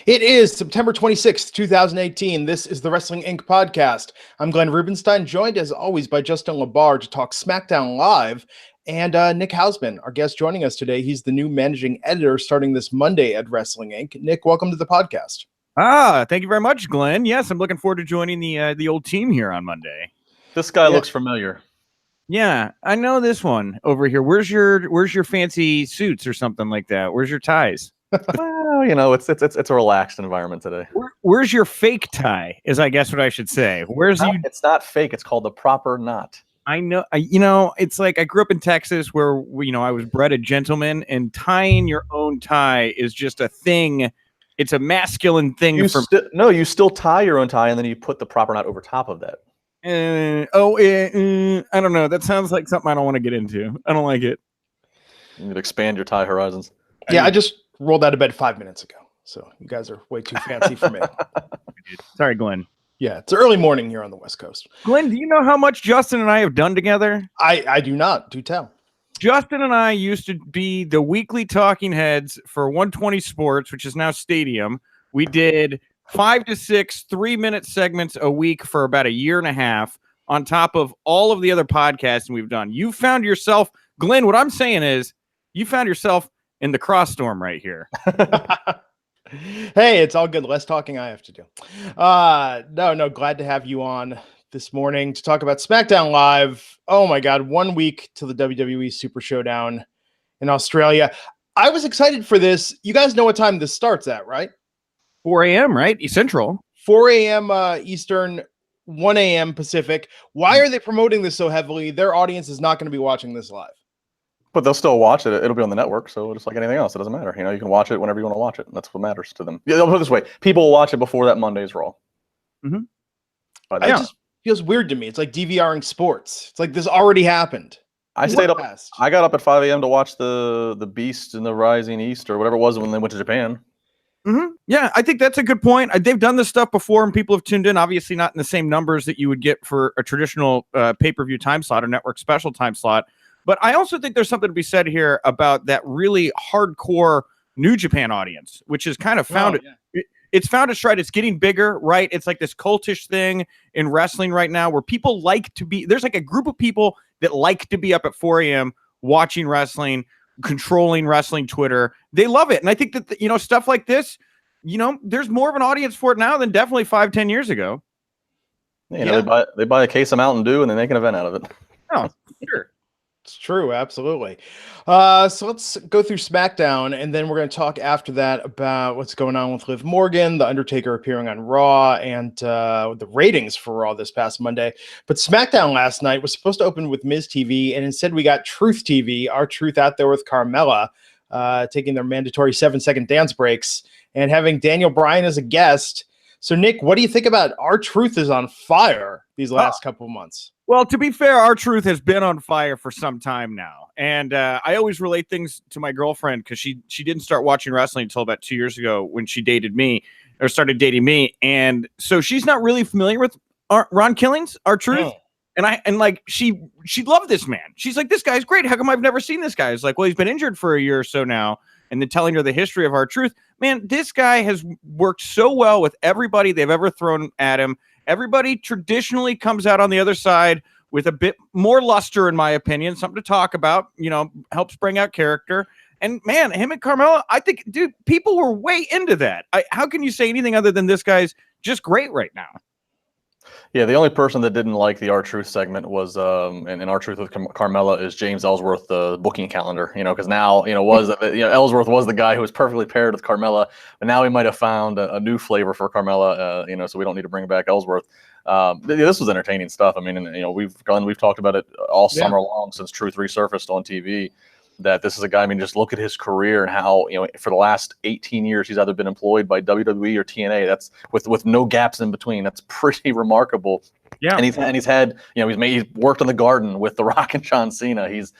It is September 26th, 2018. This is the Wrestling Inc. podcast. I'm Glenn Rubenstein, joined as always by Justin LaBar to talk SmackDown Live, and Nick Hausman, our guest joining us today. He's the new managing editor starting this Monday at Wrestling Inc. Nick, welcome to the podcast. Thank you very much, Glenn. Yes, I'm looking forward to joining the old team here on Monday. This guy looks familiar. Yeah, I know this one over here. Where's your fancy suits or something like that? Where's your ties? Well, you know, it's a relaxed environment today. Where's your fake tie? Is I guess what I should say. It's not fake. It's called the proper knot. I know. It's like I grew up in Texas where I was bred a gentleman, and tying your own tie is just a thing. It's a masculine thing. You still tie your own tie, and then you put the proper knot over top of that. I don't know. That sounds like something I don't want to get into. I don't like it. You need to expand your tie horizons. Yeah, I just rolled out of bed 5 minutes ago, so you guys are way too fancy for me. Sorry, Glenn. Yeah, it's early morning here on the West Coast. Glenn, do you know how much Justin and I have done together? I do not. Do tell. Justin and I used to be the weekly talking heads for 120 Sports, which is now Stadium. We did 5 to 6 3-minute segments a week for about a year and a half on top of all of the other podcasting we've done. You found yourself, Glenn, what I'm saying is you found yourself in the cross storm right here. Hey, it's all good. Less talking I have to do. No, glad to have you on this morning to talk about SmackDown Live. Oh my God, 1 week to the WWE Super Showdown in Australia. I was excited for this. You guys know what time this starts at, right? 4 a.m., right? Central. 4 a.m. Eastern, 1 a.m. Pacific. Why are they promoting this so heavily? Their audience is not going to be watching this live. But they'll still watch it. It'll be on the network, so just like anything else, it doesn't matter. You can watch it whenever you want to watch it. And that's what matters to them. Yeah, they'll put it this way: people will watch it before that Monday's Raw. Mm-hmm. It just feels weird to me. It's like DVRing sports. It's like this already happened. I stayed up. I got up at 5 a.m. to watch the Beast and the Rising East or whatever it was when they went to Japan. Mm-hmm. Yeah, I think that's a good point. They've done this stuff before, and people have tuned in. Obviously, not in the same numbers that you would get for a traditional pay-per-view time slot or network special time slot. But I also think there's something to be said here about that really hardcore New Japan audience, which has kind of found it's found its stride. It's getting bigger, right? It's like this cultish thing in wrestling right now where people like to be. There's like a group of people that like to be up at 4 a.m. watching wrestling, controlling wrestling Twitter. They love it. And I think that, stuff like this, there's more of an audience for it now than definitely 5-10 years ago. They buy a case of Mountain Dew and they make an event out of it. Oh, sure. It's true, absolutely. So let's go through SmackDown, and then we're going to talk after that about what's going on with Liv Morgan, The Undertaker appearing on Raw, and the ratings for Raw this past Monday. But SmackDown last night was supposed to open with Miz TV, and instead we got Truth TV, our Truth out there with Carmella, taking their mandatory 7-second dance breaks, and having Daniel Bryan as a guest. So, Nick, what do you think about our Truth is on fire these last couple of months? Well, to be fair, our Truth has been on fire for some time now. And I always relate things to my girlfriend because she didn't start watching wrestling until about 2 years ago when she dated me or started dating me. And so she's not really familiar with Ron Killings, our Truth. No. And she loved this man. She's like, this guy's great. How come I've never seen this guy? It's like, well, he's been injured for a year or so now. And then telling her the history of our Truth. Man, this guy has worked so well with everybody they've ever thrown at him. Everybody traditionally comes out on the other side with a bit more luster, in my opinion, something to talk about, helps bring out character. And man, him and Carmella, I think, dude, people were way into that. How can you say anything other than this guy's just great right now? Yeah, the only person that didn't like the R-Truth segment was, and R-Truth with Carmella is James Ellsworth, the booking calendar, because now, Ellsworth was the guy who was perfectly paired with Carmella, but now we might have found a new flavor for Carmella, so we don't need to bring back Ellsworth. This was entertaining stuff. I mean, we've talked about it all summer long since Truth resurfaced on TV. That this is a guy, just look at his career and how, for the last 18 years, he's either been employed by WWE or TNA. That's with no gaps in between. That's pretty remarkable. Yeah. And he's had, he's worked in the Garden with The Rock and John Cena. He's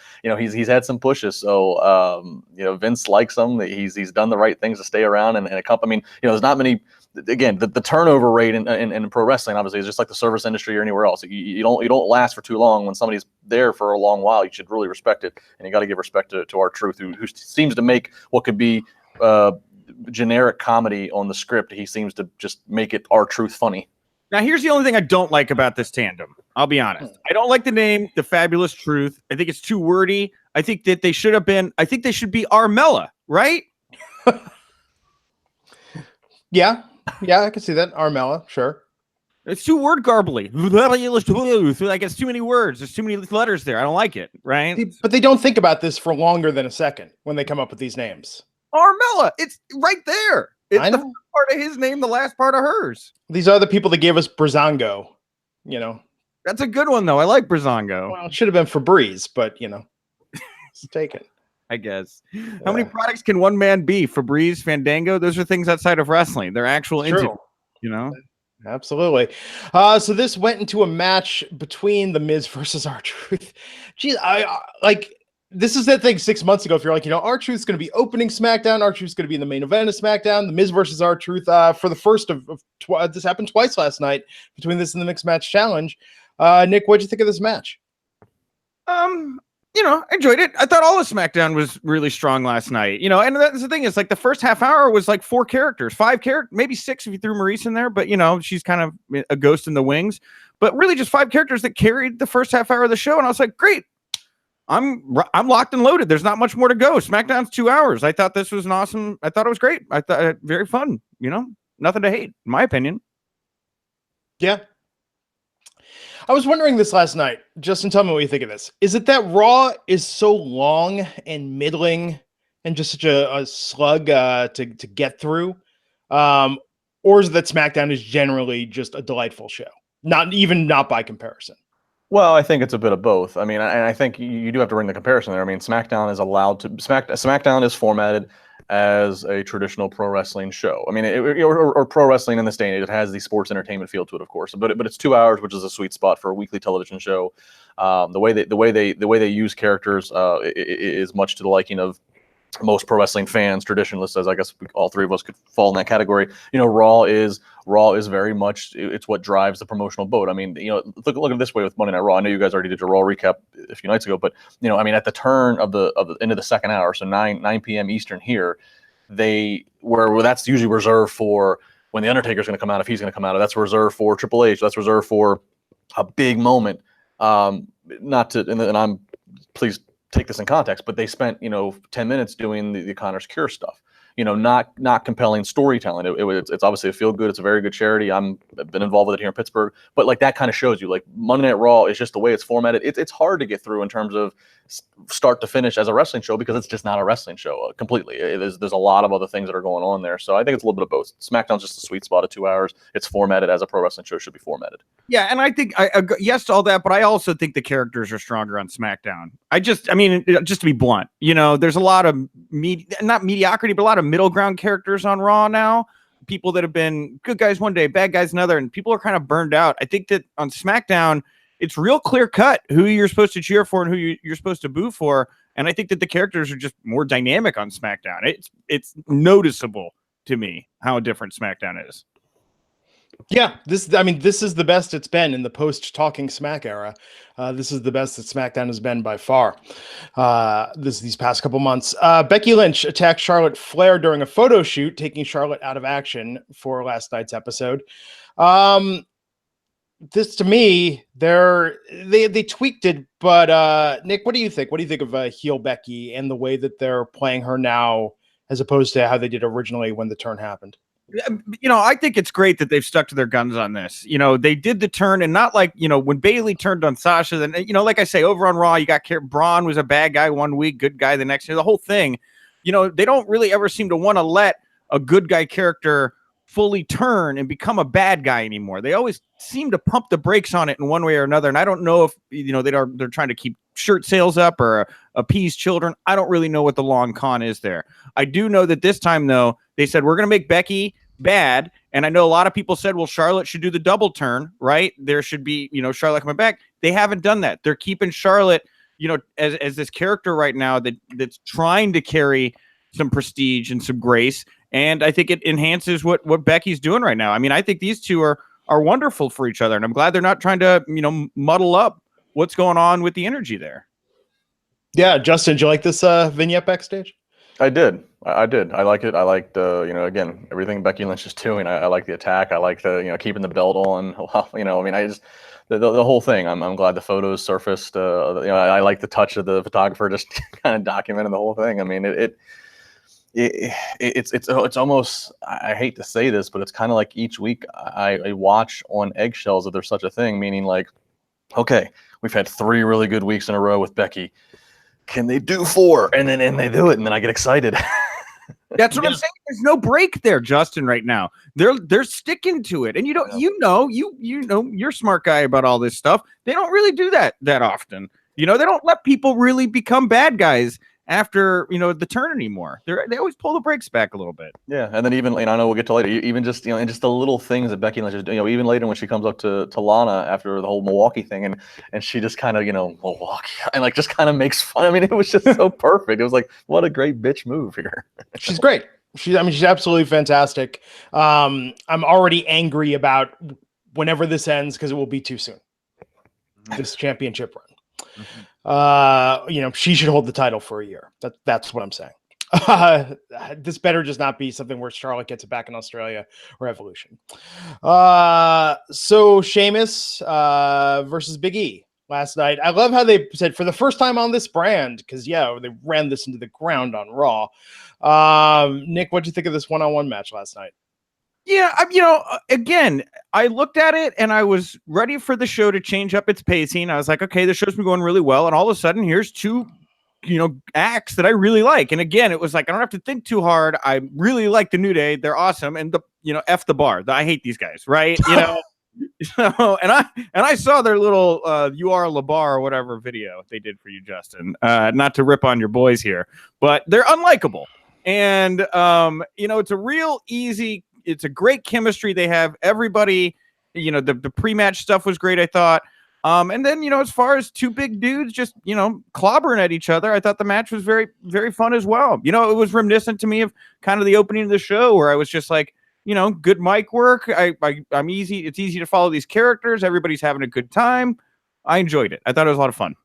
had some pushes. So, Vince likes him. He's done the right things to stay around and a company. There's not many. Again, the turnover rate in pro wrestling obviously is just like the service industry or anywhere else. You don't last for too long. When somebody's there for a long while, you should really respect it, and you got to give respect to our Truth, who seems to make what could be generic comedy on the script, he seems to just make it R-Truth funny. Now, here's the only thing I don't like about this tandem. I'll be honest. I don't like the name, The Fabulous Truth. I think it's too wordy. I think that they should be Carmella, right? Yeah, I can see that. Carmella, sure. It's too word garbly. Like, it's too many words. There's too many letters there. I don't like it, right? But they don't think about this for longer than a second when they come up with these names. Carmella, it's right there. It's I know. the first part of his name, the last part of hers. These are the people that gave us Brazongo, you know. That's a good one, though. I like Brazongo. Well, it should have been Febreze, but, you know, it's taken. I guess. How many products can one man be? Febreze, Fandango? Those are things outside of wrestling. They're actual entities, you know? Absolutely. So this went into a match between The Miz versus R-Truth. Geez, I like... This is that thing 6 months ago. If you're like, you know, R-Truth's going to be opening SmackDown. R-Truth's going to be in the main event of SmackDown. The Miz versus R-Truth for the first of this happened twice last night between this and the Mixed Match Challenge. Nick, what'd you think of this match? You know, I enjoyed it. I thought all of SmackDown was really strong last night. You know, and that's the thing is, like, the first half hour was like 4 characters, 5 characters, maybe 6 if you threw Maurice in there. But, you know, she's kind of a ghost in the wings. But really just 5 characters that carried the first half hour of the show. And I was like, great. I'm locked and loaded. There's not much more to go. SmackDown's 2 hours. I thought this was an awesome. I thought it was great. I thought it very fun. You know, nothing to hate, in my opinion. Yeah. I was wondering this last night. Justin, tell me what you think of this. Is it that Raw is so long and middling and just such a slug to get through? Or is it that SmackDown is generally just a delightful show? Not by comparison. Well, I think it's a bit of both. I mean, and I think you do have to bring the comparison there. I mean, SmackDown is allowed to SmackDown is formatted as a traditional pro wrestling show. I mean, or pro wrestling in this day and age. It has the sports entertainment feel to it, of course, but it's 2 hours, which is a sweet spot for a weekly television show. The way they use characters is much to the liking of most pro wrestling fans, traditionalists, as I guess all 3 of us could fall in that category. You know, Raw is very much, it's what drives the promotional boat. I mean, you know, look at it this way with Monday Night Raw. I know you guys already did your Raw recap a few nights ago, but, you know, I mean, at the turn of the end of the second hour, so 9 p.m. Eastern here, where that's usually reserved for when the Undertaker's going to come out, if he's going to come out. That's reserved for Triple H. That's reserved for a big moment. Please take this in context, but they spent, you know, 10 minutes doing the Connor's Cure stuff. You know, not compelling storytelling. It's obviously a feel good. It's a very good charity. I've been involved with it here in Pittsburgh, but like that kind of shows you, like, Monday Night Raw is just the way it's formatted. It's hard to get through in terms of start to finish as a wrestling show because it's just not a wrestling show completely. There's a lot of other things that are going on there. So I think it's a little bit of both. SmackDown's just a sweet spot of 2 hours. It's formatted as a pro wrestling show should be formatted. Yeah, and I think yes to all that, but I also think the characters are stronger on SmackDown. Just to be blunt, you know, there's a lot of not mediocrity, but a lot of middle ground characters on Raw now. People that have been good guys one day, bad guys another, and people are kind of burned out. I think that on SmackDown, it's real clear cut who you're supposed to cheer for and who you're supposed to boo for. And I think that the characters are just more dynamic on SmackDown. It's noticeable to me how different SmackDown is. Yeah, this is the best it's been in the post Talking Smack era. This is the best that SmackDown has been by far. These past couple months. Becky Lynch attacked Charlotte Flair during a photo shoot, taking Charlotte out of action for last night's episode. This, to me, they tweaked it, but Nick, what do you think? What do you think of heel Becky and the way that they're playing her now, as opposed to how they did originally when the turn happened? You know, I think it's great that they've stuck to their guns on this. You know, they did the turn, and not like, you know, when Bayley turned on Sasha, then, you know, like I say, over on Raw, you got Braun was a bad guy one week, good guy the next year, the whole thing. You know, they don't really ever seem to want to let a good guy character fully turn and become a bad guy anymore. They always seem to pump the brakes on it in one way or another. And I don't know if, you know, they're trying to keep shirt sales up or appease children. I don't really know what the long con is there. I do know that this time, though, they said, we're going to make Becky bad. And I know a lot of people said, well, Charlotte should do the double turn, right? There should be, you know, Charlotte coming back. They haven't done that. They're keeping Charlotte, you know, as this character right now that's trying to carry some prestige and some grace. And I think it enhances what Becky's doing right now. I mean, I think these two are wonderful for each other. And I'm glad they're not trying to, you know, muddle up what's going on with the energy there. Yeah. Justin, did you like this vignette backstage? I did. I did. I like it. I liked, again, everything Becky Lynch is doing. I like the attack. I like the, keeping the belt on. I just, the whole thing. I'm glad the photos surfaced. I like the touch of the photographer just kind of documenting the whole thing. I mean, it's almost, I hate to say this, but it's kind of like each week I watch on eggshells if there's such a thing, meaning like, okay, we've had 3 really good weeks in a row with Becky. Can they do 4? And they do it, and then I get excited. That's what I'm saying. There's no break there, Justin, right now. They're sticking to it. And you're a smart guy about all this stuff. They don't really do that often. They don't let people really become bad guys after the turn anymore. They always pull the brakes back a little bit. Yeah, and then even, and I know we'll get to later, even just and just the little things that Becky Lynch is doing, even later when she comes up to Lana after the whole Milwaukee thing, and she just kind of Milwaukee, and like just kind of makes fun. I mean, it was just so perfect. It was like, what a great bitch move here. She's great. She's absolutely fantastic. I'm already angry about whenever this ends because it will be too soon. This championship run. She should hold the title for a year. That's what I'm saying. This better just not be something where Charlotte gets it back in Australia or Evolution. So Sheamus versus Big E last night. I love how they said for the first time on this brand, because they ran this into the ground on Raw. Nick, what'd you think of this one-on-one match last night? Yeah, again, I looked at it and I was ready for the show to change up its pacing. I was like, okay, the show's been going really well, and all of a sudden, here's 2, acts that I really like. And again, it was like I don't have to think too hard. I really like the New Day; they're awesome. And F the bar. I hate these guys, right? And I saw their little "You Are LaBar" or whatever video they did for you, Justin. Not to rip on your boys here, but they're unlikable. And it's a real easy. It's a great chemistry they have. Everybody, the pre-match stuff was great, I thought. And then, as far as 2 big dudes just, clobbering at each other, I thought the match was very, very fun as well. It was reminiscent to me of kind of the opening of the show where I was just like, good mic work. I'm easy. It's easy to follow these characters. Everybody's having a good time. I enjoyed it. I thought it was a lot of fun.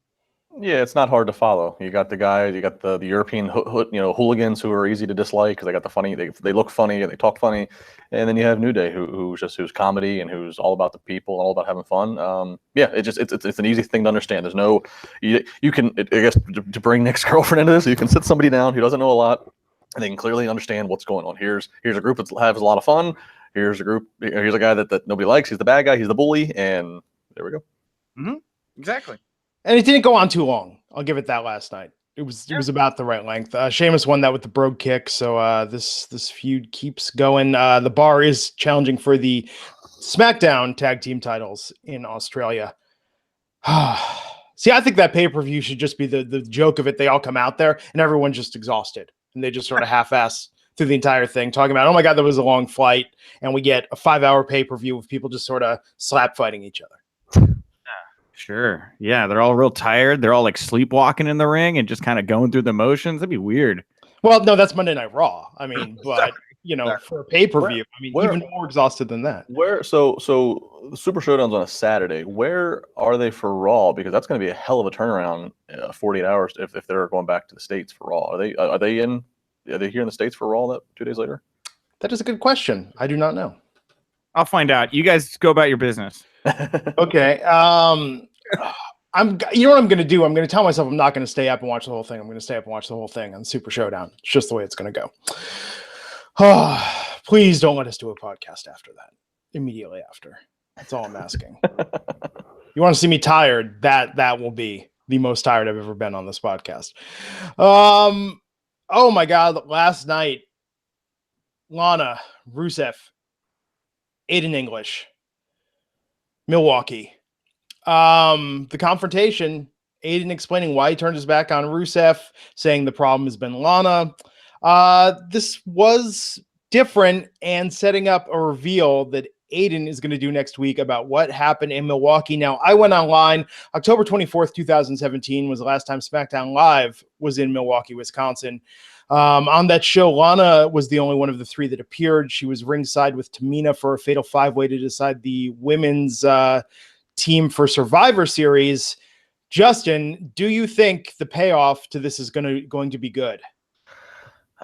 Yeah, it's not hard to follow. You got the guys, you got the European hooligans who are easy to dislike because they got the funny, they look funny and they talk funny, and then you have New Day who's comedy and who's all about the people and all about having fun. It's an easy thing to understand. There's no you can I guess to bring Nick's girlfriend into this, you can sit somebody down who doesn't know a lot and they can clearly understand what's going on. Here's a group that has a lot of fun. Here's a guy that nobody likes. He's the bad guy. He's the bully, and there we go. Mm-hmm. Exactly. And it didn't go on too long. I'll give it that last night. It was about the right length. Sheamus won that with the brogue kick, so this feud keeps going. The Bar is challenging for the SmackDown tag team titles in Australia. See, I think that pay-per-view should just be the joke of it. They all come out there and everyone's just exhausted, and they just sort of half-ass through the entire thing, talking about, oh my God, that was a long flight, and we get a 5-hour pay-per-view of people just sort of slap fighting each other. Sure. Yeah, they're all real tired. They're all like sleepwalking in the ring and just kind of going through the motions. That'd be weird. Well, no, that's Monday Night Raw. I mean, but for a pay-per-view, even more exhausted than that. So the Super Showdown's on a Saturday. Where are they for Raw? Because that's going to be a hell of a turnaround, 48 hours if they're going back to the States for Raw. Are they here in the States for Raw 2 days later? That is a good question. I do not know. I'll find out. You guys go about your business. Okay. You know what I'm going to do? I'm going to tell myself I'm not going to stay up and watch the whole thing. I'm going to stay up and watch the whole thing on Super Showdown. It's just the way it's going to go. Please don't let us do a podcast after that. Immediately after. That's all I'm asking. You want to see me tired? That will be the most tired I've ever been on this podcast. Oh my God. Last night, Lana, Rusev, Aiden English, Milwaukee. The confrontation, Aiden explaining why he turned his back on Rusev, saying the problem has been Lana. This was different and setting up a reveal that Aiden is going to do next week about what happened in Milwaukee. Now, I went online. October 24th, 2017 was the last time SmackDown Live was in Milwaukee, Wisconsin. On that show, Lana was the only one of the 3 that appeared. She was ringside with Tamina for a fatal 5-way to decide the women's team for Survivor Series. Justin, do you think the payoff to this is going to be good?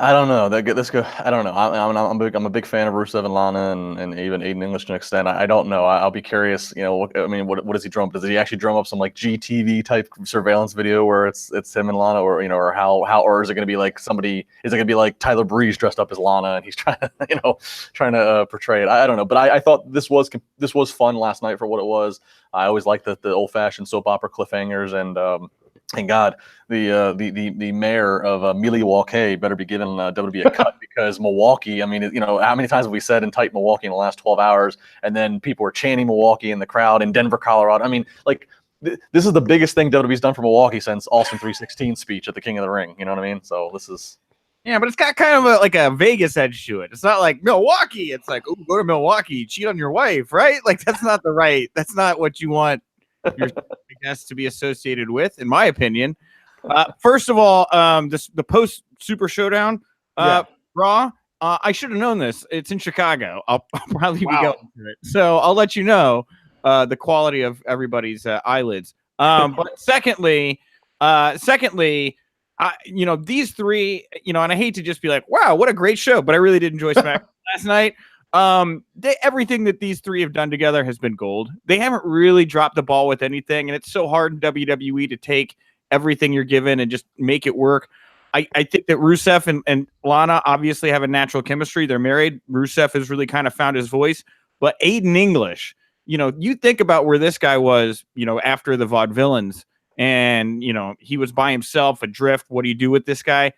I don't know. I don't know. I'm a big fan of Rusev and Lana, and even Aiden English to an extent. I don't know. I'll be curious. You know, what does he drum up? Does he actually drum up some like GTV type surveillance video where it's him and Lana, or or or is it going to be like somebody? Is it going to be like Tyler Breeze dressed up as Lana and he's trying to portray it? I don't know. But I thought this was fun last night for what it was. I always like the old fashioned soap opera cliffhangers, and thank God, the mayor of Milwaukee better be giving WWE a cut because Milwaukee. I mean, how many times have we said and typed Milwaukee in the last 12 hours, and then people were chanting Milwaukee in the crowd in Denver, Colorado. I mean, like this is the biggest thing WWE's done for Milwaukee since Austin 316 speech at the King of the Ring. You know what I mean? So this is. Yeah, but it's got kind of like a Vegas edge to it. It's not like Milwaukee. It's like, oh, go to Milwaukee, cheat on your wife, right? Like that's not what you want your guests to be associated with, in my opinion. First of all, the post Super Showdown Raw. I should have known this. It's in Chicago. I'll probably be going to it, so I'll let you know the quality of everybody's eyelids. But secondly, these three, and I hate to just be like, wow, what a great show, but I really did enjoy SmackDown last night. Everything that these three have done together has been gold. They haven't really dropped the ball with anything, and it's so hard in WWE to take everything you're given and just make it work. I think that Rusev and Lana obviously have a natural chemistry. They're married. Rusev has really kind of found his voice, but Aiden English, you think about where this guy was, after the Vaudevillains, and he was by himself adrift. What do you do with this guy?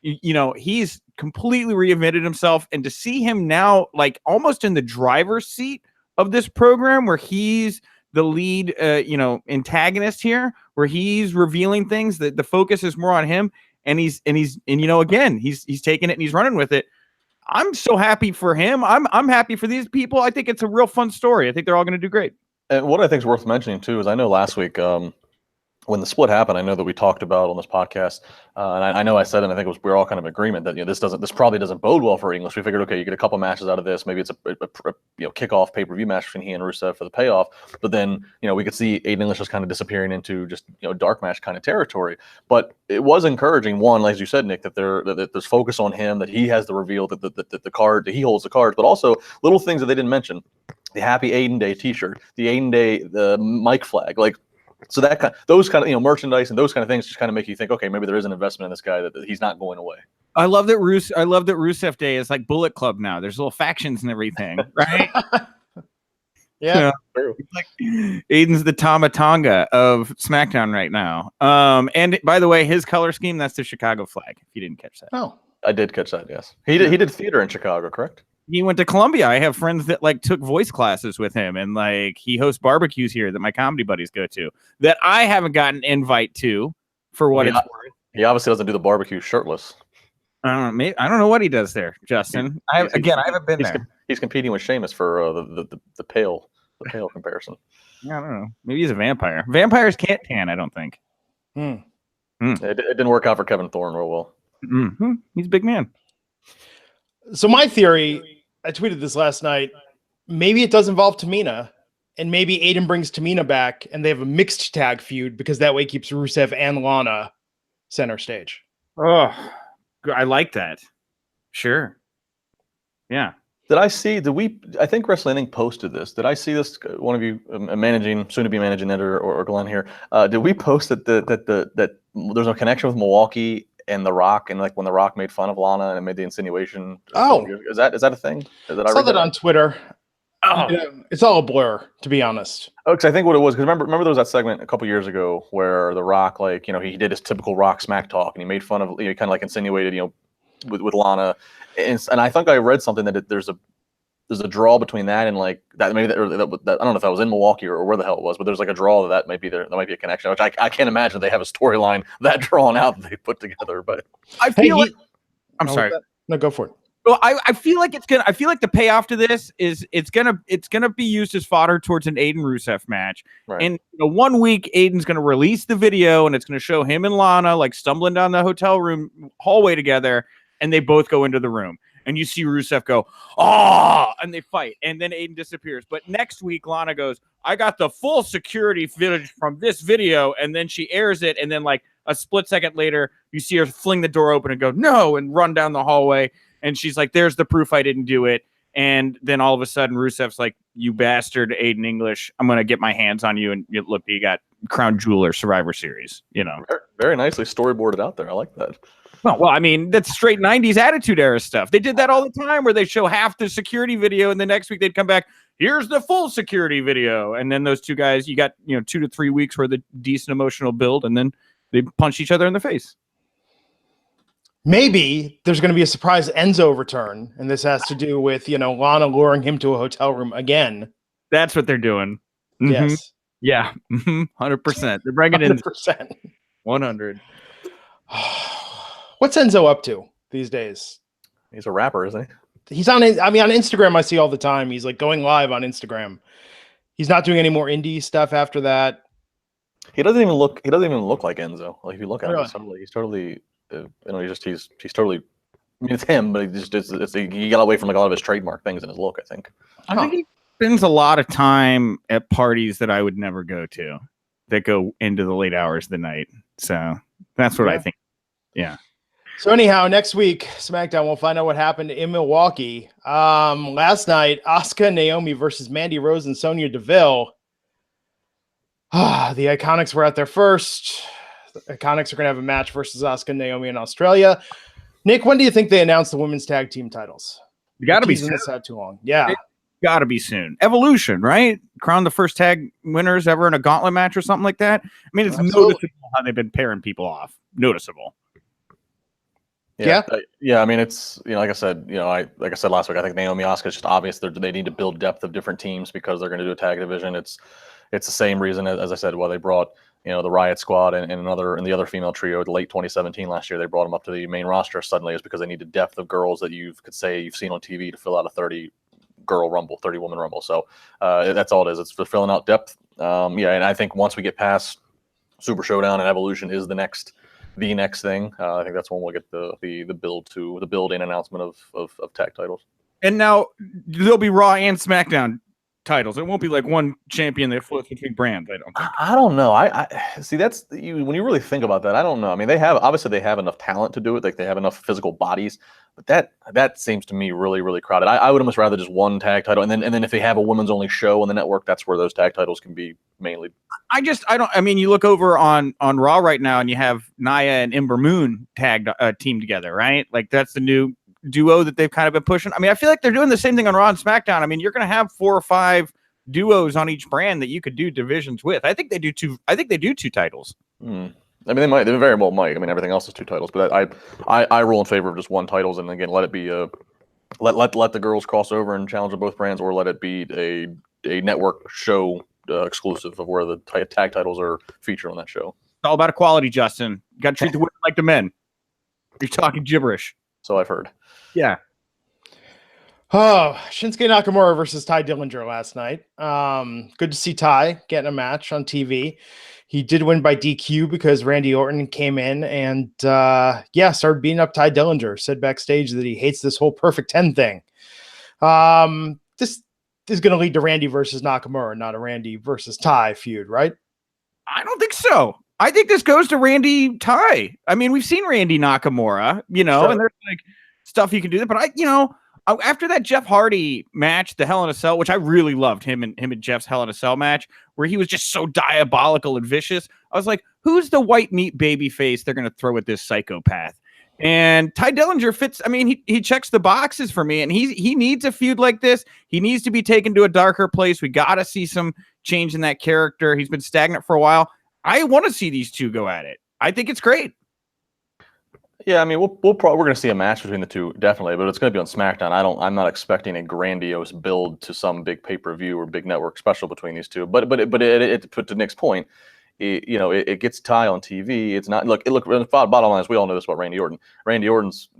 He's completely reinvented himself, and to see him now like almost in the driver's seat of this program where he's the lead antagonist here, where he's revealing things, that the focus is more on him, and he's taking it and he's running with it. I'm so happy for him. I'm happy for these people. I think it's a real fun story. I think they're all going to do great. And what I think is worth mentioning too is I know last week when the split happened, I know that we talked about on this podcast, and I know I said, and I think we were all kind of in agreement that this probably doesn't bode well for English. We figured, okay, you get a couple matches out of this, maybe it's a kickoff pay-per-view match between he and Rusev for the payoff, but then we could see Aiden English just kind of disappearing into just dark match kind of territory. But it was encouraging, one, as you said, Nick, that there's focus on him, that he has the reveal, that he holds the cards, but also little things that they didn't mention: the Happy Aiden Day T-shirt, the Aiden Day, the mic flag, like. So those kind of merchandise and those kind of things just kind of make you think, okay, maybe there is an investment in this guy, that he's not going away. I love that Rusev Day is like Bullet Club now. There's little factions and everything, right? Yeah, it's like Aiden's the Tama Tonga of SmackDown right now. And by the way, his color scheme, that's the Chicago flag. If you didn't catch that, I did catch that. Yes, he did theater in Chicago, correct? He went to Columbia. I have friends that took voice classes with him, and he hosts barbecues here that my comedy buddies go to that I haven't gotten an invite to, for what it's worth. He obviously doesn't do the barbecue shirtless. I don't know. Maybe, I don't know what he does there, Justin. I haven't been there. He's competing with Sheamus for the pale comparison. Yeah, I don't know. Maybe he's a vampire. Vampires can't tan, I don't think. It didn't work out for Kevin Thorne real well. Mm-hmm. He's a big man. So my theory, I tweeted this last night, maybe it does involve Tamina, and maybe Aiden brings Tamina back and they have a mixed tag feud, because that way keeps Rusev and Lana center stage. Oh, I like that. Sure. Yeah. I think Wrestling Inc. posted this. Did I see this? One of you, soon to be managing editor, or Glenn here, did we post that there's a connection with Milwaukee and The Rock, and when The Rock made fun of Lana and made the insinuation? Is that a thing? I saw that on Twitter. Oh, it's all a blur, to be honest. Oh, because I think what it was, because remember there was that segment a couple years ago where The Rock, he did his typical Rock smack talk, and he made fun of, kind of insinuated, with Lana, and I think I read something that there's a draw between that and that, maybe that I don't know if that was in Milwaukee or where the hell it was, but there's a draw that might be there. That might be a connection, which I can't imagine they have a storyline that drawn out that they put together. But I feel I'm sorry. No, go for it. Well, I feel like the payoff to this is it's gonna be used as fodder towards an Aiden Rusev match. Right. And 1 week Aiden's gonna release the video, and it's gonna show him and Lana stumbling down the hotel room hallway together, and they both go into the room. And you see Rusev go, and they fight. And then Aiden disappears. But next week, Lana goes, I got the full security footage from this video. And then she airs it. And then a split second later, you see her fling the door open and go, no, and run down the hallway. And she's like, there's the proof I didn't do it. And then all of a sudden, Rusev's like, you bastard, Aiden English, I'm going to get my hands on you. And look, you got Crown Jeweler Survivor Series, Very nicely storyboarded out there. I like that. Well, I mean, that's straight 90s Attitude Era stuff. They did that all the time where they show half the security video and the next week they'd come back, here's the full security video. And then those two guys, you got, 2 to 3 weeks worth of decent emotional build, and then they punch each other in the face. Maybe there's going to be a surprise Enzo return, and this has to do with, Lana luring him to a hotel room again. That's what they're doing. Mm-hmm. Yes. Yeah. 100%. They're bringing 100%. in 100. What's Enzo up to these days? He's a rapper, isn't he? He's on Instagram. I see all the time. He's like going live on Instagram. He's not doing any more indie stuff after that. He doesn't even look like Enzo. Like if you look at Really? him, he's totally, he's totally. I mean, it's him, but he got away from like a lot of his trademark things in his look. I think. I think he spends a lot of time at parties that I would never go to, that go into the late hours of the night. So that's what I think. Yeah. So anyhow, next week, SmackDown, we'll find out what happened in Milwaukee. Last night, Asuka, Naomi versus Mandy Rose and Sonya Deville. The Iconics were out there first. The Iconics are going to have a match versus Asuka and Naomi in Australia. Nick, when do you think they announce the women's tag team titles? You got to be soon. This out too long. Yeah. Got to be soon. Evolution, right? Crown the first tag winners ever in a gauntlet match or something like that. I mean, it's noticeable how they've been pairing people off. Noticeable. Yeah. I mean, it's like I said last week. I think Naomi Asuka is just obvious. They need to build depth of different teams because they're going to do a tag division. It's the same reason as I said why they brought the Riot Squad and the other female trio late 2017 last year. They brought them up to the main roster suddenly is because they needed depth of girls that you've seen on TV to fill out a 30 woman rumble. So that's all it is. It's for filling out depth. And I think once we get past Super Showdown and Evolution is the next thing. I think that's when we'll get the build in announcement of tag titles. And now there'll be Raw and SmackDown titles. It won't be like one champion that floats between brands. I don't know. I see that's when you really think about that. I don't know. I mean, they have enough talent to do it. Like they have enough physical bodies, but that seems to me really, really crowded. I would almost rather just one tag title, and then if they have a women's only show on the network, that's where those tag titles can be mainly. I mean, you look over on Raw right now, and you have Nia and Ember Moon tagged team together, right? Like that's the new duo that they've kind of been pushing. I mean, I feel like they're doing the same thing on Raw and SmackDown. I mean, you're going to have 4 or 5 duos on each brand that you could do divisions with. I think they do 2 titles. I mean, they very well might. I mean, everything else is 2 titles, but I rule in favor of just one titles, and again, let it be let the girls cross over and challenge both brands, or let it be a network show exclusive of where the tag titles are featured on that show. It's all about equality, Justin. You got to treat the women like the men. You're talking gibberish. So I've heard. Yeah. Oh, Shinsuke Nakamura versus Ty Dillinger last night. Good to see Ty getting a match on TV. He did win by DQ because Randy Orton came in and started beating up Ty Dillinger. Said backstage that he hates this whole Perfect 10 thing. This is going to lead to Randy versus Nakamura, not a Randy versus Ty feud, right? I don't think so. I think this goes to Randy Ty. I mean, we've seen Randy Nakamura, sure. And there's like stuff you can do. But after that Jeff Hardy match, the Hell in a Cell, which I really loved him and Jeff's Hell in a Cell match, where he was just so diabolical and vicious. I was like, who's the white meat baby face they're going to throw at this psychopath? And Ty Dillinger fits. I mean, he checks the boxes for me, and he needs a feud like this. He needs to be taken to a darker place. We got to see some change in that character. He's been stagnant for a while. I want to see these two go at it. I think it's great. Yeah, I mean, we're going to see a match between the two, definitely, but it's going to be on SmackDown. I'm not expecting a grandiose build to some big pay-per-view or big network special between these two. But to Nick's point, it gets Ty on TV. It's not look. Bottom line is we all know this about Randy Orton. Randy Orton's,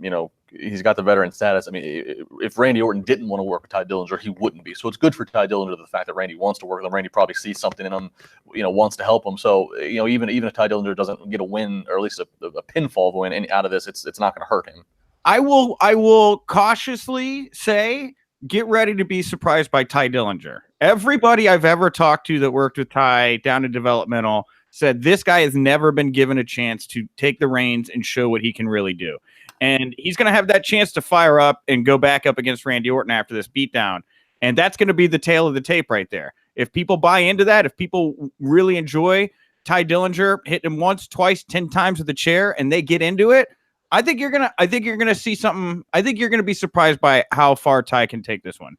he's got the veteran status. I mean, if Randy Orton didn't want to work with Ty Dillinger, he wouldn't be. So it's good for Ty Dillinger the fact that Randy wants to work with him. Randy probably sees something in him, wants to help him. So even if Ty Dillinger doesn't get a win, or at least a pinfall win out of this, it's not going to hurt him. I will cautiously say, get ready to be surprised by Ty Dillinger. Everybody I've ever talked to that worked with Ty down in developmental said this guy has never been given a chance to take the reins and show what he can really do. And he's going to have that chance to fire up and go back up against Randy Orton after this beatdown. And that's going to be the tail of the tape right there. If people buy into that, if people really enjoy Ty Dillinger hitting him once, twice, 10 times with the chair, and they get into it, I think you're gonna see something. I think you're gonna be surprised by how far Ty can take this one.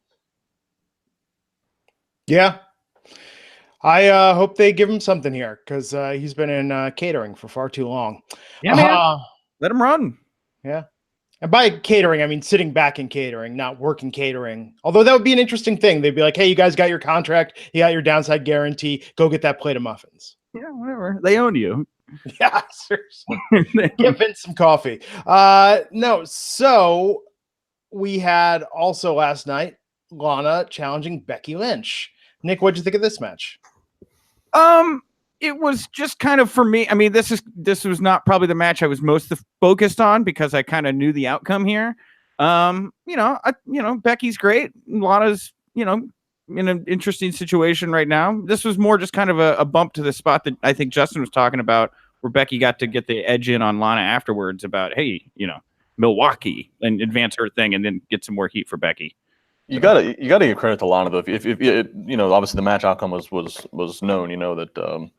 Yeah. I hope they give him something here because he's been in catering for far too long. Yeah, man. Let him run. Yeah. And by catering, I mean sitting back in catering, not working catering. Although that would be an interesting thing. They'd be like, hey, you guys got your contract. You got your downside guarantee. Go get that plate of muffins. Yeah, whatever. They own you. Yeah, seriously. Give Vince some coffee. No, so we had also last night Lana challenging Becky Lynch. Nick, what'd you think of this match? It was just kind of, for me, I mean, this was not probably the match I was most focused on because I kind of knew the outcome here. Becky's great. Lana's, in an interesting situation right now. This was more just kind of a bump to the spot that I think Justin was talking about, where Becky got to get the edge in on Lana afterwards about, hey, Milwaukee, and advance her thing and then get some more heat for Becky. You gotta give credit to Lana though. If obviously the match outcome was known. That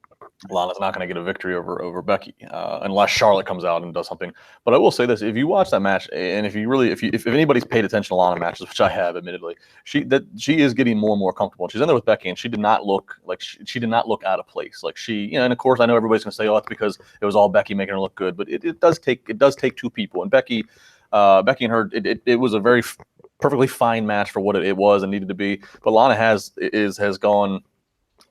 Lana's not going to get a victory over Becky unless Charlotte comes out and does something. But I will say this: if you watch that match, and if anybody's paid attention to Lana matches, which I have, admittedly, she is getting more and more comfortable. She's in there with Becky, and she did not look like she did not look out of place. Like and of course I know everybody's going to say, oh, it's because it was all Becky making her look good, but it does take two people, and Becky and her, it was a very perfectly fine match for what it was and needed to be. But Lana has gone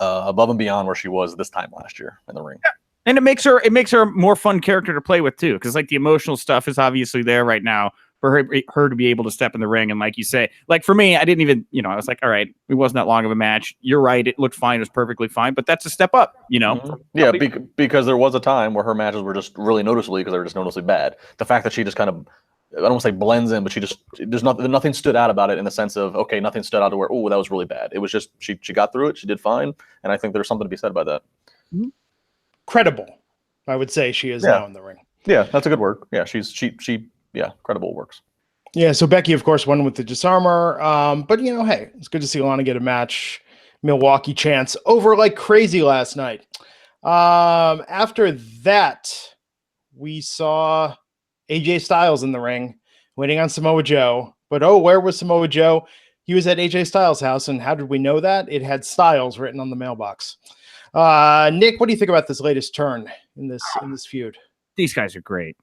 above and beyond where she was this time last year in the ring. Yeah. And it makes her a more fun character to play with too, because like the emotional stuff is obviously there right now for her to be able to step in the ring. And like you say, like for me, I didn't even, I was like, all right, it wasn't that long of a match. You're right, it looked fine, it was perfectly fine, but that's a step up, Mm-hmm. Yeah, because there was a time where her matches were just really noticeably, because they were just noticeably bad. The fact that she just kind of, I don't want to say blends in, but nothing stood out about it in the sense of, okay, nothing stood out to where, oh, that was really bad. It was just, she got through it. She did fine. And I think there's something to be said about that. Credible, I would say she is now in the ring. Yeah, that's a good word. Yeah, credible works. Yeah, so Becky, of course, won with the disarmor. But, hey, it's good to see Lana get a match. Milwaukee chants over like crazy last night. After that, we saw AJ Styles in the ring, waiting on Samoa Joe. But where was Samoa Joe? He was at AJ Styles' house, and how did we know that? It had Styles written on the mailbox. Nick, what do you think about this latest turn in this feud? These guys are great,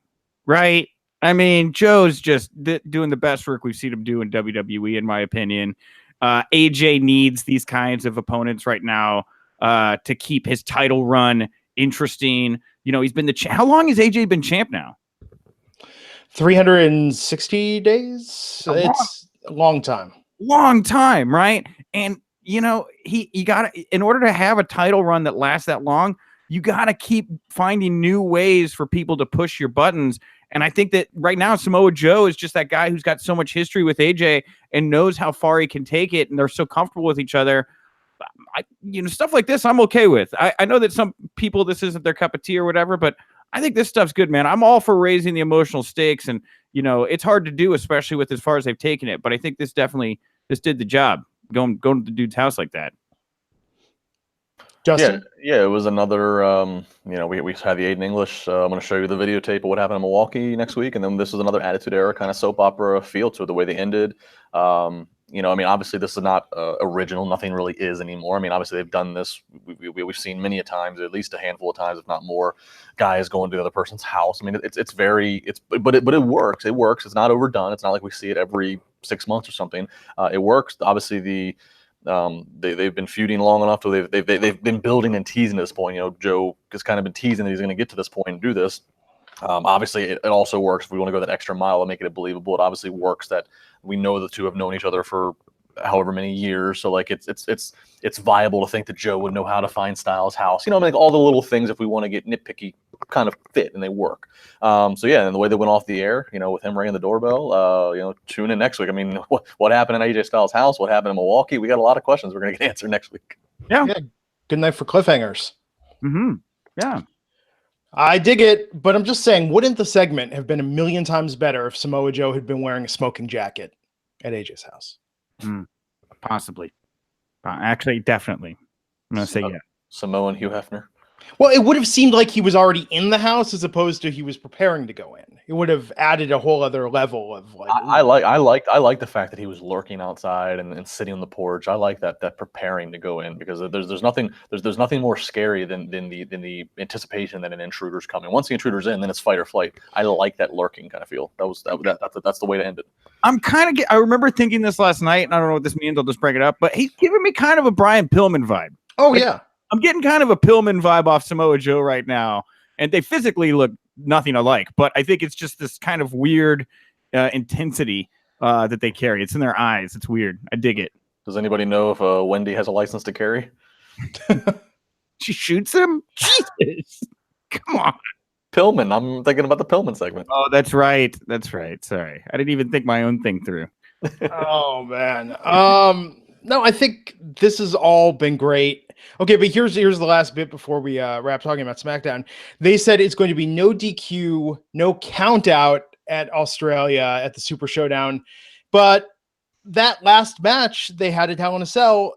right? I mean, Joe's just doing the best work we've seen him do in WWE, in my opinion. AJ needs these kinds of opponents right now to keep his title run interesting. He's been how long has AJ been champ now? 360 days. It's a long time, right? And you got to, in order to have a title run that lasts that long, you got to keep finding new ways for people to push your buttons. And I think that right now Samoa Joe is just that guy who's got so much history with AJ and knows how far he can take it, and they're so comfortable with each other. Stuff like this I'm okay with. I know that some people, this isn't their cup of tea or whatever, but I think this stuff's good, man. I'm all for raising the emotional stakes, and it's hard to do, especially with as far as they've taken it. But I think this did the job, going to the dude's house like that. Justin? Yeah, it was another. We had the Aiden English. I'm going to show you the videotape of what happened in Milwaukee next week, and then this was another Attitude Era kind of soap opera feel to it, the way they ended. Obviously this is not original. Nothing really is anymore. I mean, obviously they've done this. We've seen many a times, at least a handful of times, if not more, guys going to the other person's house. I mean, but it works. It works. It's not overdone. It's not like we see it every 6 months or something. It works. Obviously they've been feuding long enough, so they've been building and teasing to this point. Joe has kind of been teasing that he's going to get to this point and do this. Obviously, it also works if we want to go that extra mile and make it believable. It obviously works that we know the two have known each other for however many years. So like it's viable to think that Joe would know how to find Styles' house. Like all the little things, if we want to get nitpicky, kind of fit and they work. And the way they went off the air, with him ringing the doorbell, tune in next week. I mean, what happened in AJ Styles' house? What happened in Milwaukee? We got a lot of questions we're going to get answered next week. Yeah. Good night for cliffhangers. Mm-hmm. Yeah. I dig it, but I'm just saying, wouldn't the segment have been a million times better if Samoa Joe had been wearing a smoking jacket at AJ's house? Possibly. Actually, definitely. I'm going to say yeah. Samoan Hugh Hefner. Well, it would have seemed like he was already in the house as opposed to he was preparing to go in. It would have added a whole other level of like. I like the fact that he was lurking outside and sitting on the porch. I like that preparing to go in, because there's nothing more scary than the anticipation that an intruder's coming. Once the intruder's in, then it's fight or flight. I like that lurking kind of feel. That's the way to end it. I remember thinking this last night, and I don't know what this means. I'll just bring it up, but he's giving me kind of a Brian Pillman vibe. Oh yeah. I'm getting kind of a Pillman vibe off Samoa Joe right now, and they physically look nothing alike, but I think it's just this kind of weird intensity that they carry. It's in their eyes. It's weird. I dig it. Does anybody know if Wendy has a license to carry? She shoots him? Jesus. Come on. Pillman. I'm thinking about the Pillman segment. Oh, that's right. Sorry. I didn't even think my own thing through. Oh, man. No, I think this has all been great. Okay, but here's the last bit before we wrap talking about SmackDown. They said it's going to be no DQ, no count out at Australia at the Super Showdown. But that last match they had at Hell in a Cell,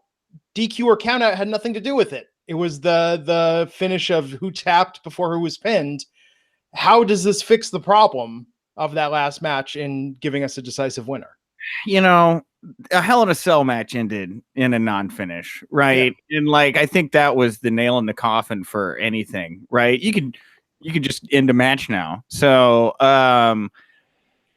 DQ or count out had nothing to do with it. It was the finish of who tapped before who was pinned. How does this fix the problem of that last match in giving us a decisive winner? You know, a Hell in a Cell match ended in a non-finish, right? Yeah. And like, I think that was the nail in the coffin for anything, right? You could just end a match now. So,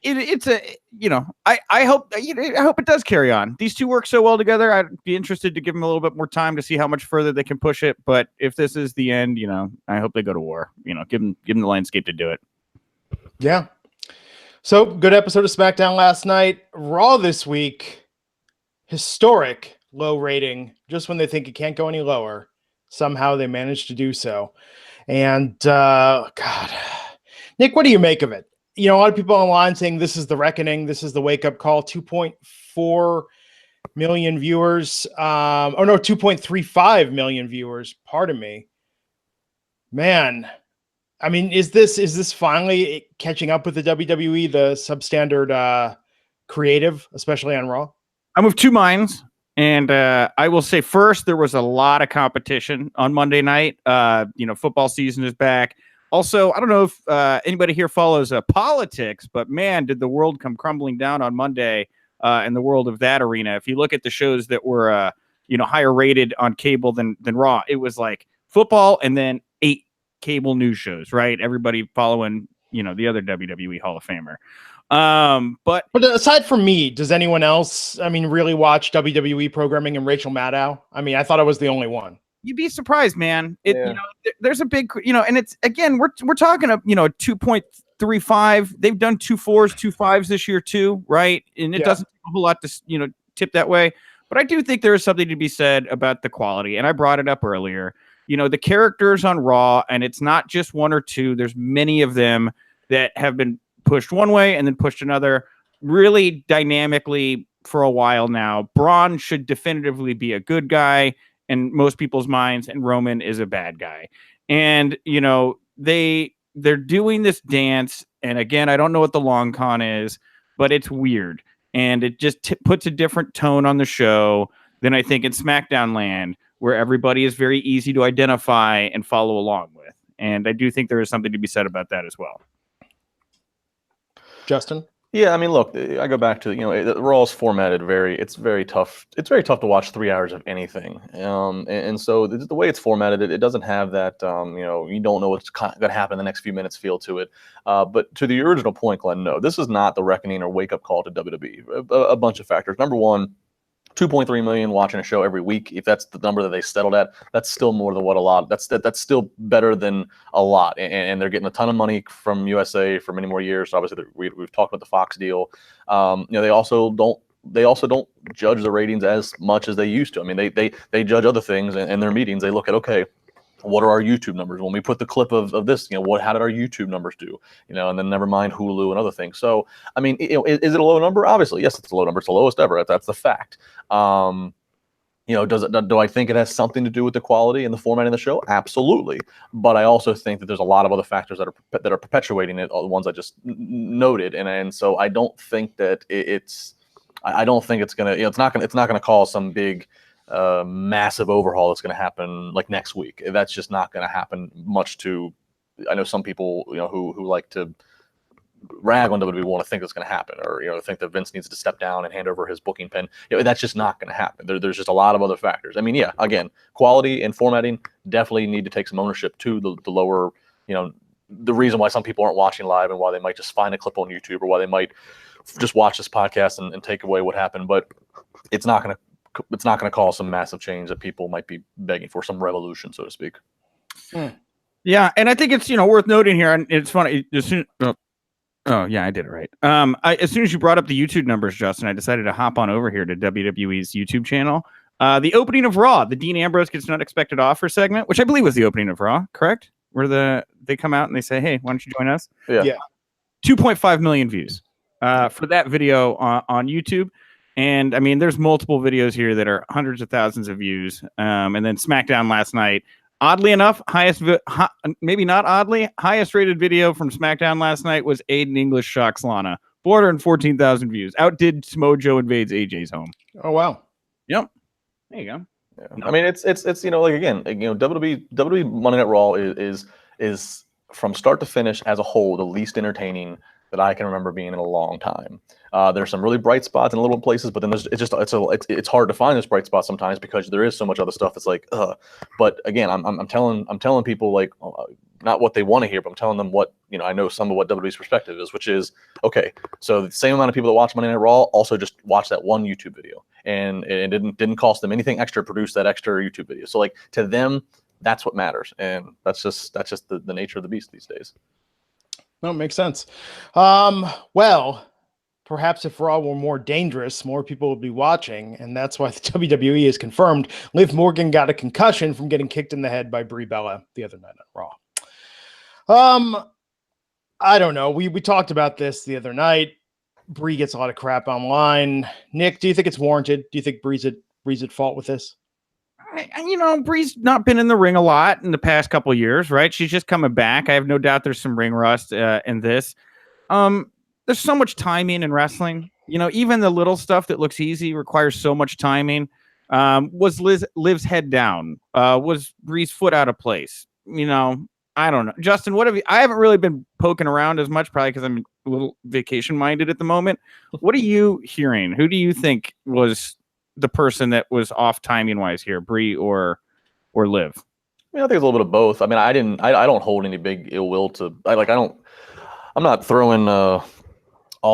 it's a, you know, I hope it does carry on. These two work so well together. I'd be interested to give them a little bit more time to see how much further they can push it. But if this is the end, you know, I hope they go to war. You know, give them the landscape to do it. Yeah. So, good episode of SmackDown last night. Raw this week, historic low rating. Just when they think it can't go any lower, somehow they managed to do so. And, God, Nick, what do you make of it? You know, a lot of people online saying this is the reckoning. This is the wake-up call. 2.4 million viewers. 2.35 million viewers. Pardon me. Man. I mean, is this finally catching up with the WWE, the substandard creative, especially on Raw? I'm of two minds, and I will say first, there was a lot of competition on Monday night. You know, football season is back. Also, I don't know if anybody here follows politics, but man, did the world come crumbling down on Monday in the world of that arena. If you look at the shows that were higher rated on cable than Raw, it was like football and then 8 cable news shows, right? Everybody following, you know, the other WWE Hall of Famer. But aside from me, does anyone else, I mean, really watch WWE programming and Rachel Maddow? I mean, I thought I was the only one. You'd be surprised, man. You know, there's a big, you know, and it's, again, we're talking of, you know, 2.35. They've done 2 4s, 2 5s this year too, right? And it doesn't take a whole lot to, you know, tip that way. But I do think there is something to be said about the quality. And I brought it up earlier. You know, the characters on Raw, and it's not just 1 or 2. There's many of them that have been pushed one way and then pushed another really dynamically for a while now. Braun should definitively be a good guy in most people's minds, and Roman is a bad guy. And, you know, they're doing this dance. And again, I don't know what the long con is, but it's weird. And it just puts a different tone on the show than I think in SmackDown land, where everybody is very easy to identify and follow along with. And I do think there is something to be said about that as well. Justin? Yeah, I mean, look, I go back to, you know, Raw is formatted it's very tough. It's very tough to watch 3 hours of anything. And so the way it's formatted, it doesn't have that, you know, you don't know what's going to happen in the next few minutes feel to it. But to the original point, Glenn, no, this is not the reckoning or wake-up call to WWE. A bunch of factors. Number one, 2.3 million watching a show every week. If that's the number that they settled at, that's still more than what a lot. That's still better than a lot. And they're getting a ton of money from USA for many more years. So obviously, we've talked about the Fox deal. You know, they also don't judge the ratings as much as they used to. I mean, they judge other things in their meetings. They look at, okay, what are our YouTube numbers? When we put the clip of this, you know, how did our YouTube numbers do? You know, and then never mind Hulu and other things. So, I mean, you know, is it a low number? Obviously, yes, it's a low number. It's the lowest ever. That's the fact. do I think it has something to do with the quality and the formatting of the show? Absolutely. But I also think that there's a lot of other factors that are perpetuating it, all the ones I just noted, and so I don't think that I don't think it's gonna, it's not gonna cause some big massive overhaul that's gonna happen like next week. That's just not gonna happen much. I know some people who like to rag on WWE want to think it's going to happen, or think that Vince needs to step down and hand over his booking pen. That's just not going to happen. There's just a lot of other factors. I mean, yeah, again, quality and formatting definitely need to take some ownership to the lower, the reason why some people aren't watching live and why they might just find a clip on YouTube, or why they might just watch this podcast and take away what happened. But it's not going to cause some massive change that people might be begging for, some revolution, so to speak. Yeah, and I think it's worth noting here, and it's funny. Oh yeah, I did it right. As soon as you brought up the YouTube numbers, Justin, I decided to hop on over here to WWE's YouTube channel. The opening of Raw, the Dean Ambrose gets an unexpected offer segment, which I believe was the opening of Raw, correct? Where they come out and they say, "Hey, why don't you join us?" Yeah. 2.5 million views for that video on YouTube. And I mean, there's multiple videos here that are hundreds of thousands of views. And then SmackDown last night. Oddly enough, maybe not oddly, highest rated video from SmackDown last night was Aiden English shocks Lana. 414,000 views. Outdid Smojo invades AJ's home. Oh, wow. Yep. There you go. Yeah. I mean, it's like, again, WWE Monday Night Raw is from start to finish as a whole the least entertaining that I can remember being in a long time. There's some really bright spots in little places, but then it's hard to find those bright spots sometimes because there is so much other stuff that's like, But again, I'm telling people, like, not what they want to hear, but I'm telling them what I know some of what WWE's perspective is, which is, okay, so the same amount of people that watch Monday Night Raw also just watch that one YouTube video, and it didn't cost them anything extra to produce that extra YouTube video. So like, to them, that's what matters, and that's just the nature of the beast these days. No, it makes sense. Well, perhaps if Raw were more dangerous, more people would be watching, and that's why the WWE has confirmed Liv Morgan got a concussion from getting kicked in the head by Brie Bella the other night on Raw. I don't know. We talked about this the other night. Brie gets a lot of crap online. Nick, do you think it's warranted? Do you think Brie's at fault with this? Brie's not been in the ring a lot in the past couple of years, right? She's just coming back. I have no doubt there's some ring rust in this. There's so much timing in wrestling. Even the little stuff that looks easy requires so much timing. Was Liv's head down? Was Brie's foot out of place? I don't know. Justin, I haven't really been poking around as much, probably because I'm a little vacation minded at the moment. What are you hearing? Who do you think was the person that was off timing wise here, Brie or Liv? I mean, I think it's a little bit of both. I mean, I don't hold any big ill will to. I'm not throwing all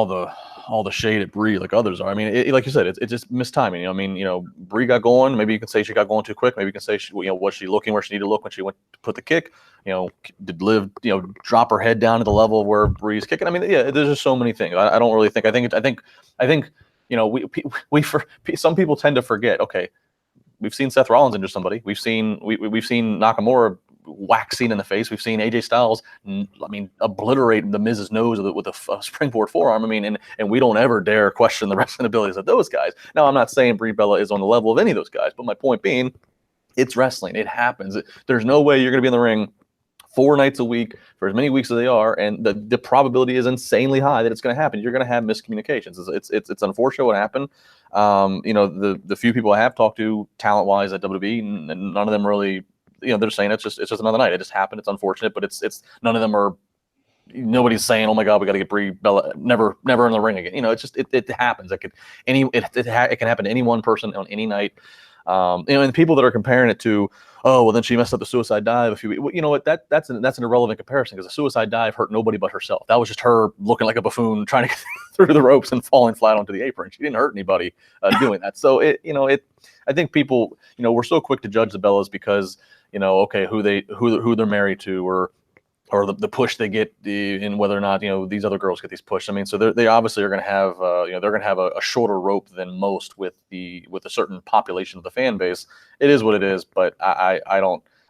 the shade at Brie like others are. I mean, like you said, it's just mistiming. I mean, Brie got going. Maybe you can say she got going too quick. Maybe you can say was she looking where she needed to look when she went to put the kick? Did Liv drop her head down to the level of where Brie's kicking? I mean, yeah, there's just so many things. I don't really think. I think some people tend to forget. Okay, we've seen Seth Rollins injure somebody. We've seen Nakamura waxing in the face. We've seen AJ Styles, obliterate the Miz's nose with a springboard forearm. I mean, and we don't ever dare question the wrestling abilities of those guys. Now, I'm not saying Brie Bella is on the level of any of those guys, but my point being, it's wrestling. It happens. There's no way you're going to be in the ring 4 nights a week for as many weeks as they are, and the probability is insanely high that it's going to happen. You're going to have miscommunications. It's unfortunate what happened. The few people I have talked to talent-wise at WWE, and none of them really, they're saying it's just another night. It just happened. It's unfortunate, but it's none of them are. Nobody's saying, "Oh my God, we got to get Brie Bella never in the ring again." It happens. It can happen to any one person on any night. And the people that are comparing it to, oh, well, then she messed up the suicide dive a few weeks. Well, you know what? That's an irrelevant comparison, because the suicide dive hurt nobody but herself. That was just her looking like a buffoon trying to get through the ropes and falling flat onto the apron. She didn't hurt anybody doing that. So I think people, we're so quick to judge the Bellas because, okay, who they're married to, or the push they get in whether or not these other girls get these pushed. I mean, so they obviously are going to have they're going to have a shorter rope than most with a certain population of the fan base. It is what it is, but I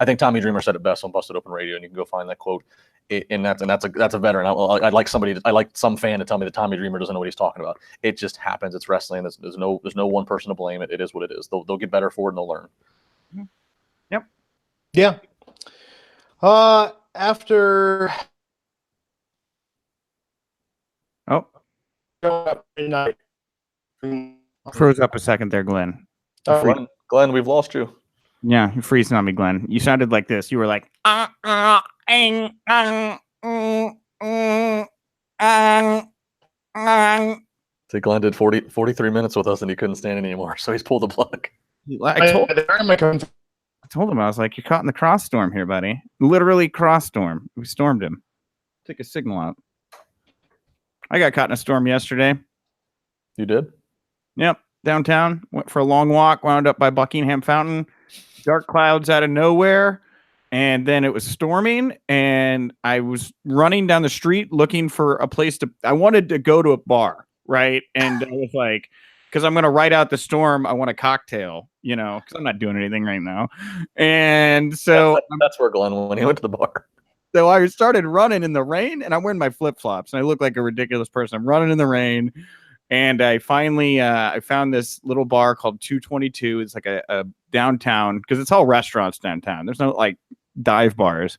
think Tommy Dreamer said it best on Busted Open Radio, and you can go find that quote And that's a veteran. I'd like some fan to tell me that Tommy Dreamer doesn't know what he's talking about. It just happens. It's wrestling. There's no one person to blame. It is what it is. They'll get better for it and they'll learn. Yep. Yeah. After midnight. Froze up a second there, Glenn. Glenn, we've lost you. Yeah, you're freezing on me, Glenn. You sounded like this. You were like, See, Glenn did 43 minutes with us and he couldn't stand it anymore, so he's pulled the plug. I told him, I was like, you're caught in the cross storm here, buddy. Literally cross storm. We stormed him. Took a signal out. I got caught in a storm yesterday. You did? Yep. Downtown. Went for a long walk. Wound up by Buckingham Fountain. Dark clouds out of nowhere. And then it was storming. And I was running down the street looking for a place I wanted to go to a bar. Right. And I was like, because I'm going to ride out the storm. I want a cocktail, because I'm not doing anything right now. And so that's where Glenn went when he went to the bar. So I started running in the rain, and I'm wearing my flip-flops, and I look like a ridiculous person. I'm running in the rain, and I finally I found this little bar called 222. It's like a downtown, because it's all restaurants downtown. There's no like dive bars.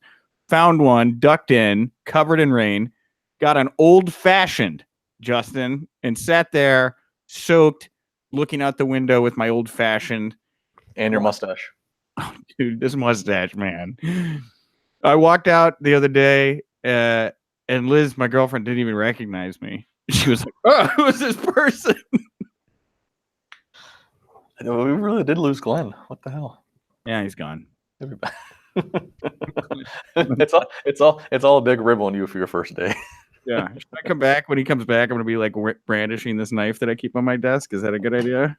Found one, ducked in, covered in rain, got an old-fashioned, Justin, and sat there, soaked, looking out the window with my old-fashioned. And your mustache. Oh, dude, this mustache, man. I walked out the other day, and Liz, my girlfriend, didn't even recognize me. She was like, "Oh, who is this person?" We really did lose Glenn. What the hell? Yeah, he's gone. it's all a big rib on you for your first day. Yeah. Should I come back? When he comes back, I'm gonna be like brandishing this knife that I keep on my desk. Is that a good idea?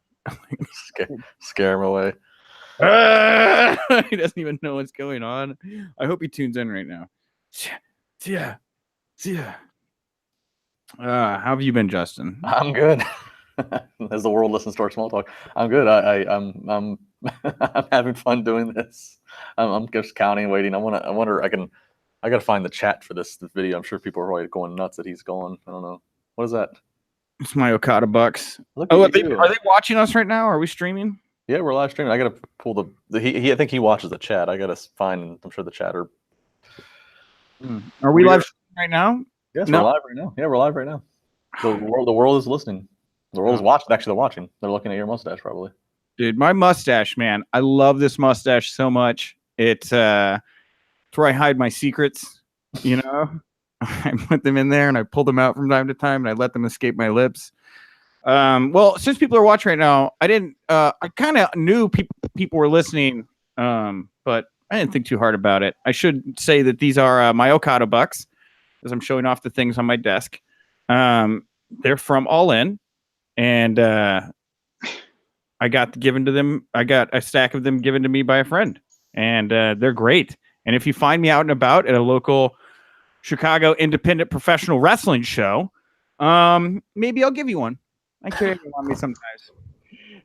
Scare him away. He doesn't even know what's going on. I hope he tunes in right now. Yeah. How have you been, Justin? I'm good. As the world listens to our small talk, I'm good. I'm having fun doing this. I'm just counting, waiting. I gotta find the chat for this video. I'm sure people are probably going nuts that he's gone. I don't know. What is that? It's my Okada Bucks. Are they watching us right now? Are we streaming? Yeah, we're live streaming. I gotta pull I think he watches the chat. I gotta find. I'm sure the chat are. Are we live streaming right now? Yes, we're live right now. Yeah, we're live right now. The world is listening. The world is watching. Actually, they're watching. They're looking at your mustache, probably. Dude, my mustache, man. I love this mustache so much. It's where I hide my secrets. I put them in there and I pull them out from time to time and I let them escape my lips. Well, since people are watching right now, I kind of knew people were listening, but I didn't think too hard about it. I should say that these are my Okada Bucks, as I'm showing off the things on my desk. They're from All In, and I got given to them. I got a stack of them given to me by a friend, and they're great. And if you find me out and about at a local Chicago independent professional wrestling show, maybe I'll give you one. I carry them on me sometimes.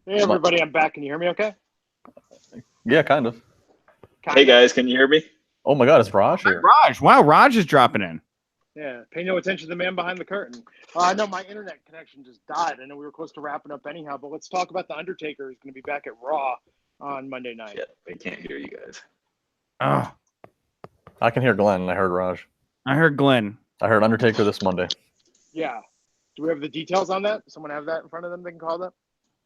Hey, everybody, I'm back. Can you hear me okay? Yeah, kind of. Hey, guys, can you hear me? Oh, my God, it's Raj here. Raj. Wow, Raj is dropping in. Yeah, pay no attention to the man behind the curtain. No, my internet connection just died. I know we were close to wrapping up anyhow, but let's talk about the Undertaker who's going to be back at Raw on Monday night. Yeah, I can't hear you guys. Oh, I can hear Glenn, and I heard Raj. I heard Glenn. I heard Undertaker this Monday. Yeah. Do we have the details on that? Someone have that in front of them they can call that?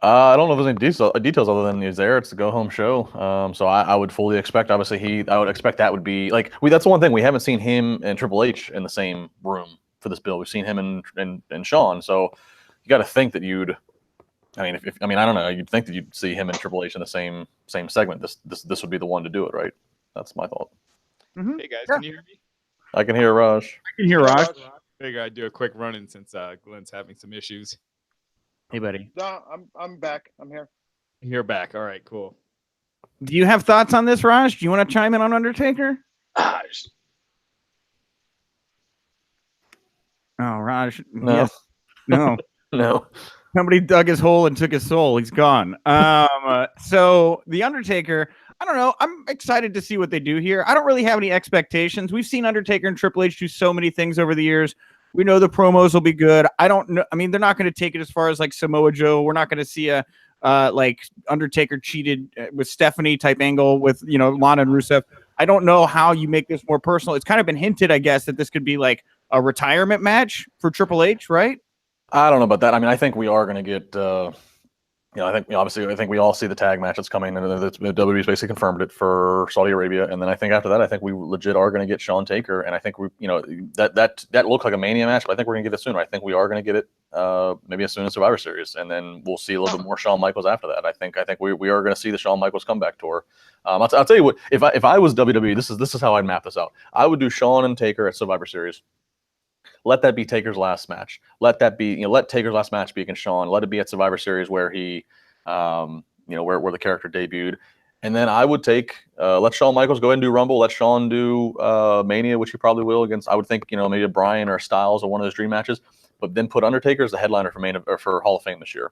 I don't know if there's any details other than he's there. It's a go-home show. So I would fully expect, obviously, I would expect that would be, like, that's the one thing. We haven't seen him and Triple H in the same room for this bill. We've seen him and Shawn. So you got to think that I don't know. You'd think that you'd see him and Triple H in the same segment. This would be the one to do it, right? That's my thought. Mm-hmm. Hey, guys, can you hear me? I can hear Raj. I can hear Raj. Figure I'd do a quick run-in since Glenn's having some issues. Hey, buddy. No, I'm back. I'm here. You're back. All right, cool. Do you have thoughts on this, Raj? Do you want to chime in on Undertaker? Ah, Oh, Raj. No. Yes. No. No. Somebody dug his hole and took his soul. He's gone. So the Undertaker, I don't know. I'm excited to see what they do here. I don't really have any expectations. We've seen Undertaker and Triple H do so many things over the years. We know the promos will be good. I don't know. I mean, they're not going to take it as far as like Samoa Joe. We're not going to see a like Undertaker cheated with Stephanie type angle with, you know, Lana and Rusev. I don't know how you make this more personal. It's kind of been hinted, I guess, that this could be like a retirement match for Triple H, right? I don't know about that. I mean, I think we are going to get, I think obviously, I think we all see the tag match that's coming, and WWE's basically confirmed it for Saudi Arabia. And then I think after that, I think we legit are going to get Shawn Taker, and I think we, that looked like a Mania match, but I think we're going to get it sooner. I think we are going to get it maybe as soon as Survivor Series, and then we'll see a little bit more Shawn Michaels after that. I think we are going to see the Shawn Michaels comeback tour. I'll tell you what, if I was WWE, this is how I'd map this out. I would do Shawn and Taker at Survivor Series. Let that be Taker's last match. Let that be, let Taker's last match be against Shawn. Let it be at Survivor Series where he, where the character debuted. And then I would let Shawn Michaels go ahead and do Rumble. Let Shawn do Mania, which he probably will against, I would think, maybe a Bryan or a Styles or one of those dream matches. But then put Undertaker as the headliner for Hall of Fame this year.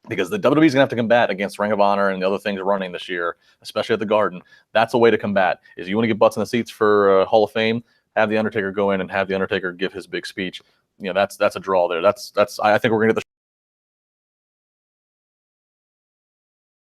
Because the WWE's gonna have to combat against Ring of Honor and the other things running this year, especially at the Garden. That's a way to combat. Is you want to get butts in the seats for Hall of Fame? Have the Undertaker go in and have the Undertaker give his big speech. That's a draw there. I think we're gonna get the